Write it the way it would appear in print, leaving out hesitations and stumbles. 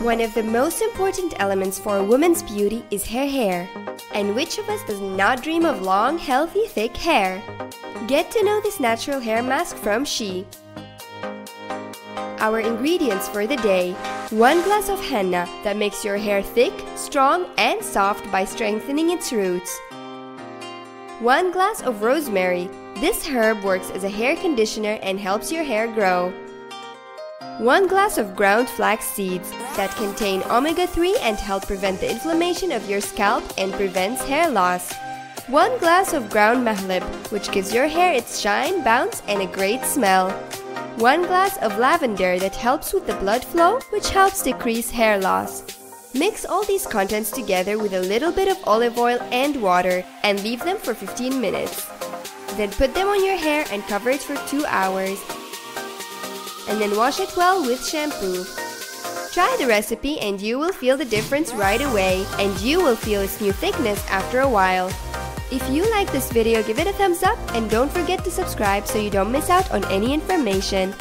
One of the most important elements for a woman's beauty is her hair. And which of us does not dream of long, healthy, thick hair? Get to know this natural hair mask from She. Our ingredients for the day: 1 glass of henna that makes your hair thick, strong, and soft by strengthening its roots. 1 glass of rosemary. This herb works as a hair conditioner and helps your hair grow. 1 glass of ground flax seeds that contain omega-3 and help prevent the inflammation of your scalp and prevents hair loss. 1 glass of ground mahlib, which gives your hair its shine, bounce, and a great smell. 1 glass of lavender that helps with the blood flow, which helps decrease hair loss. Mix all these contents together with a little bit of olive oil and water and leave them for 15 minutes. Then put them on your hair and cover it for 2 hours. And then wash it well with shampoo. Try the recipe and you will feel the difference right away, and you will feel its new thickness after a while. If you like this video, give it a thumbs up and don't forget to subscribe so you don't miss out on any information.